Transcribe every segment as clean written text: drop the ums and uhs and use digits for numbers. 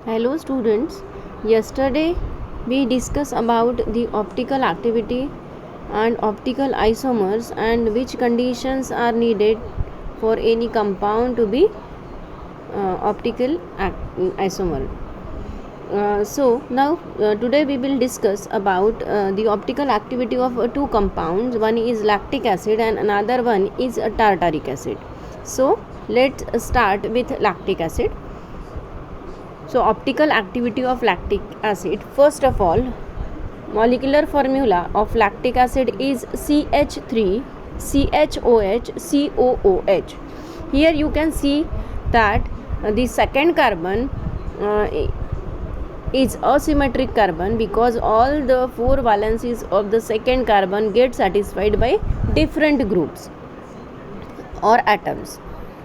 Hello students. Yesterday we discussed about the optical activity and optical isomers and which conditions are needed for any compound to be optical isomer. Today we will discuss about the optical activity of two compounds. One is lactic acid and another one is tartaric acid. So let's start with lactic acid. So optical activity of lactic acid. First of all, molecular formula of lactic acid is CH3 CHOH COOH. Here you can see that the second carbon is asymmetric carbon because all the four valencies of the second carbon get satisfied by different groups or atoms,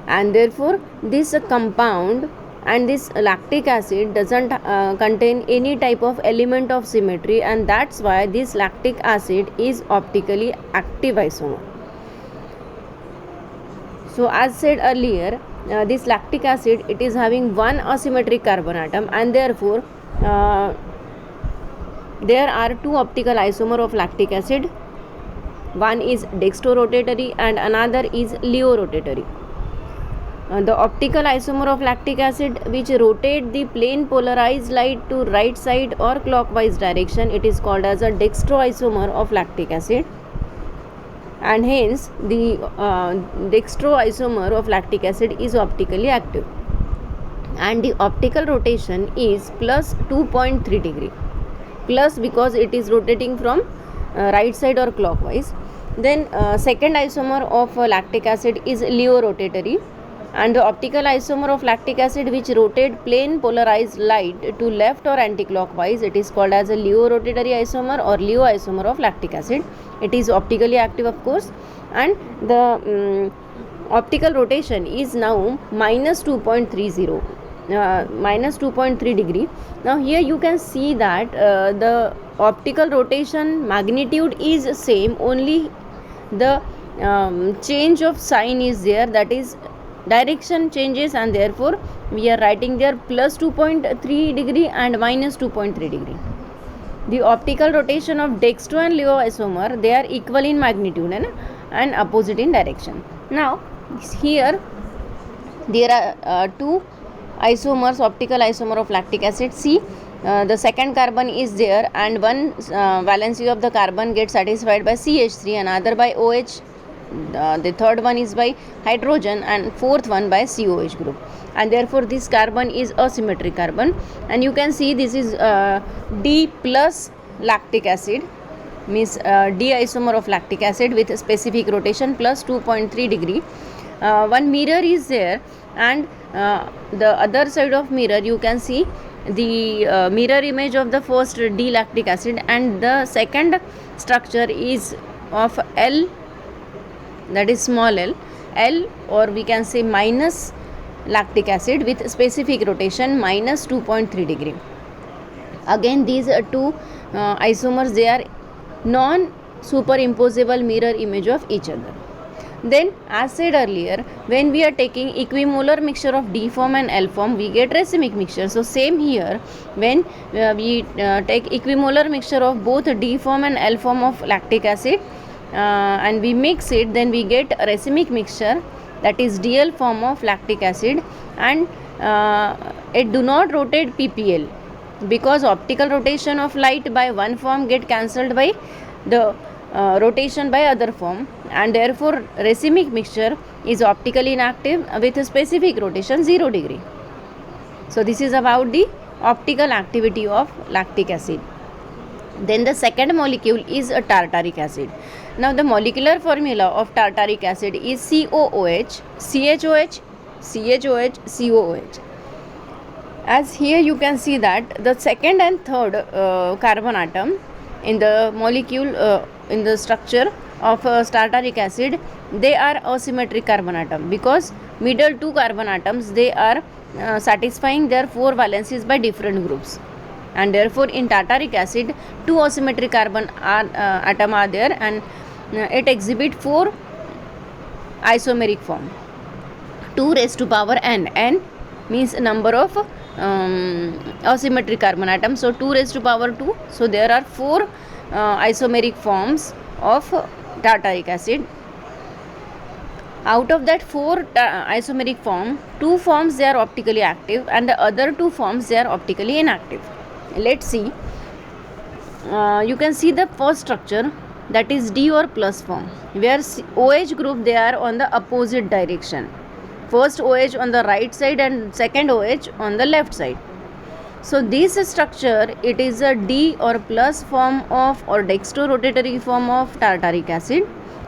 and therefore this compound and this lactic acid doesn't contain any type of element of symmetry, and that's why this lactic acid is optically active isomer. So as said earlier, this lactic acid, it is having one asymmetric carbon atom, and therefore there are two optical isomer of lactic acid. One is dextrorotatory and another is leorotatory. The optical isomer of lactic acid which rotate the plane polarized light to right side or clockwise direction, it is called as a dextroisomer of lactic acid, and hence the dextroisomer of lactic acid is optically active, and the optical rotation is plus 2.3 degree, plus because it is rotating from right side or clockwise. Then second isomer of lactic acid is leorotatory, and the optical isomer of lactic acid which rotate plane polarized light to left or anticlockwise, it is called as a leorotatory isomer or Leo isomer of lactic acid. It is optically active, of course, and the optical rotation is now minus 2.30 minus 2.3 degree. Now here you can see that the optical rotation magnitude is same, only the change of sign is there, that is direction changes, and therefore we are writing there plus 2.3 degree and minus 2.3 degree. The optical rotation of dextro and leo isomer, they are equal in magnitude and opposite in direction. Now here there are two isomers, optical isomer of lactic acid. See, the second carbon is there and one valency of the carbon gets satisfied by CH3, another by OH, the third one is by hydrogen, and fourth one by COH group, and therefore this carbon is asymmetric carbon. And you can see this is D plus lactic acid, means D isomer of lactic acid with specific rotation plus 2.3 degree. One mirror is there, and the other side of mirror you can see the mirror image of the first D lactic acid, and the second structure is of L, that is small L, or we can say minus lactic acid with specific rotation minus 2.3 degree. Again these two isomers, they are non superimposable mirror image of each other. Then as said earlier, when we are taking equimolar mixture of D form and L form, we get racemic mixture. So same here, when we take equimolar mixture of both D form and L form of lactic acid and we mix it, then we get racemic mixture, that is DL form of lactic acid, and it do not rotate PPL because optical rotation of light by one form get cancelled by the rotation by other form, and therefore racemic mixture is optically inactive with a specific rotation 0 degree. So this is about the optical activity of lactic acid. Then the second molecule is a tartaric acid. Now the molecular formula of tartaric acid is COOH, CHOH, CHOH, COOH. As here you can see that the second and third carbon atom in the molecule in the structure of tartaric acid, they are asymmetric carbon atom because middle two carbon atoms, they are satisfying their four valencies by different groups, and therefore in tartaric acid two asymmetric carbon atom are there, and it exhibit four isomeric form, 2 raised to power n. N means number of asymmetric carbon atoms. So 2 raised to power 2. So there are 4 isomeric forms of tartaric acid. Out of that 4 isomeric form, 2 forms they are optically active and the other 2 forms they are optically inactive. Let's see. You can see the first structure, that is D or plus form, where OH group they are on the opposite direction. First OH on the right side and second OH on the left side. So this structure, it is a D or plus form of or dextrorotatory form of tartaric acid,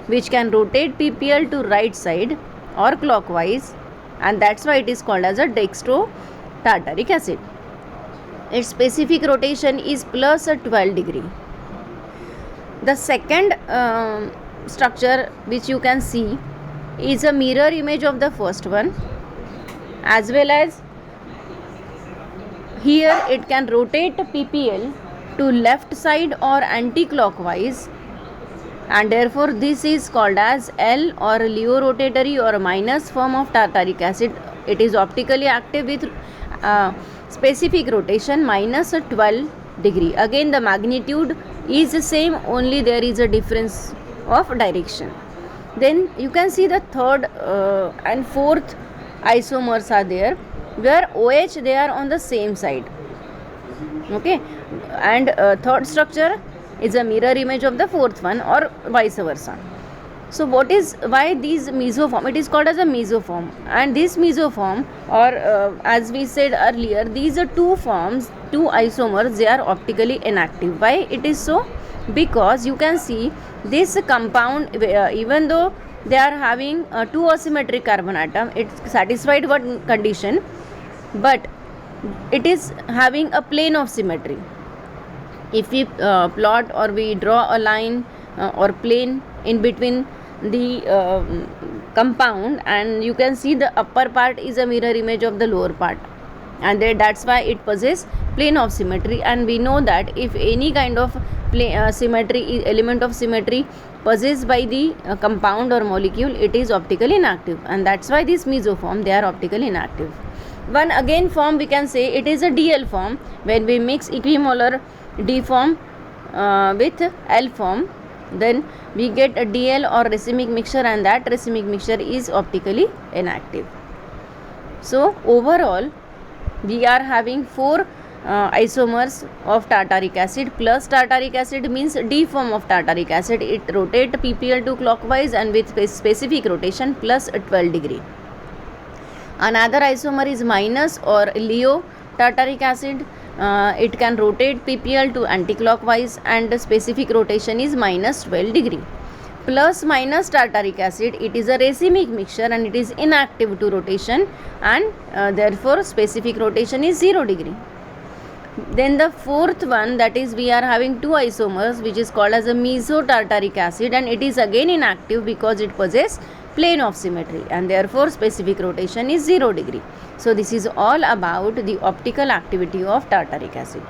which can rotate PPL to right side or clockwise, and that's why it is called as a dextrotartaric acid. Its specific rotation is plus a 12 degree. The second structure which you can see is a mirror image of the first one, as well as here it can rotate PPL to left side or anti-clockwise, and therefore this is called as L or Leo rotatory or minus form of tartaric acid. It is optically active with specific rotation minus a 12 degree. Again the magnitude is the same, only there is a difference of direction. Then you can see the third and fourth isomers are there, where OH they are on the same side. Okay, and third structure is a mirror image of the fourth one or vice versa. So what is, why these mesoform? It is called as a mesoform, and this mesoform, or as we said earlier, these are 2 forms, 2 isomers, they are optically inactive. Why it is so? Because you can see this compound, even though they are having 2 asymmetric carbon atom, it satisfied one condition, but it is having a plane of symmetry. If we plot or we draw a line or plane in between the compound, and you can see the upper part is a mirror image of the lower part, and that's why it possesses plane of symmetry. And we know that if any kind of symmetry, element of symmetry possessed by the compound or molecule, it is optically inactive, and that's why this mesoform they are optically inactive. One again form we can say it is a DL form, when we mix equimolar D form with L form, then we get a DL or racemic mixture, and that racemic mixture is optically inactive. So overall we are having 4 isomers of tartaric acid. Plus tartaric acid means D form of tartaric acid, it rotate PPL to clockwise and with specific rotation plus 12 degree. Another isomer is minus or Leo tartaric acid. It can rotate PPL to anticlockwise and the specific rotation is minus 12 degree. Plus minus tartaric acid, it is a racemic mixture and it is inactive to rotation, and therefore specific rotation is 0 degree. Then the fourth one, that is we are having 2 isomers which is called as a mesotartaric acid, and it is again inactive because it possesses plane of symmetry and therefore specific rotation is 0 degree. So this is all about the optical activity of tartaric acid.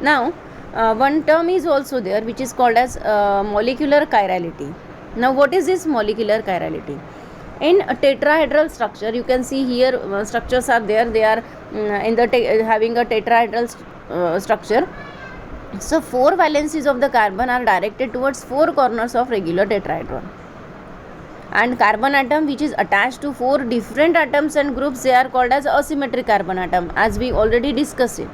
Now one term is also there which is called as molecular chirality. Now what is this molecular chirality? In a tetrahedral structure, you can see here structures are there, they are in the having a tetrahedral structure. So 4 valencies of the carbon are directed towards 4 corners of regular tetrahedron, and carbon atom which is attached to 4 different atoms and groups, they are called as asymmetric carbon atom, as we already discussed it.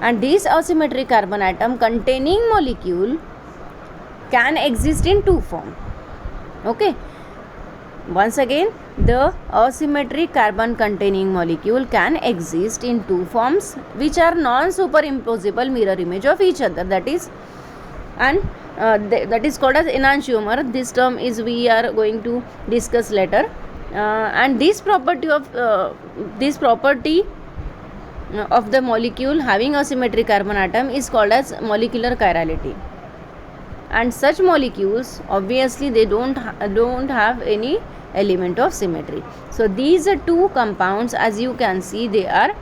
And this asymmetric carbon atom containing molecule can exist in 2 forms. Okay, once again, the asymmetric carbon containing molecule can exist in 2 forms which are non-superimposable mirror image of each other, that is, and that is called as enantiomer. This term is we are going to discuss later, and this property of the molecule having asymmetric carbon atom is called as molecular chirality. And such molecules obviously they don't have any element of symmetry. So these are 2 compounds, as you can see, they are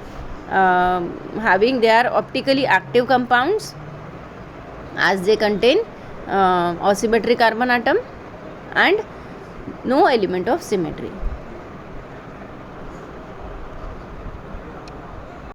they are optically active compounds as they contain asymmetric carbon atom and no element of symmetry.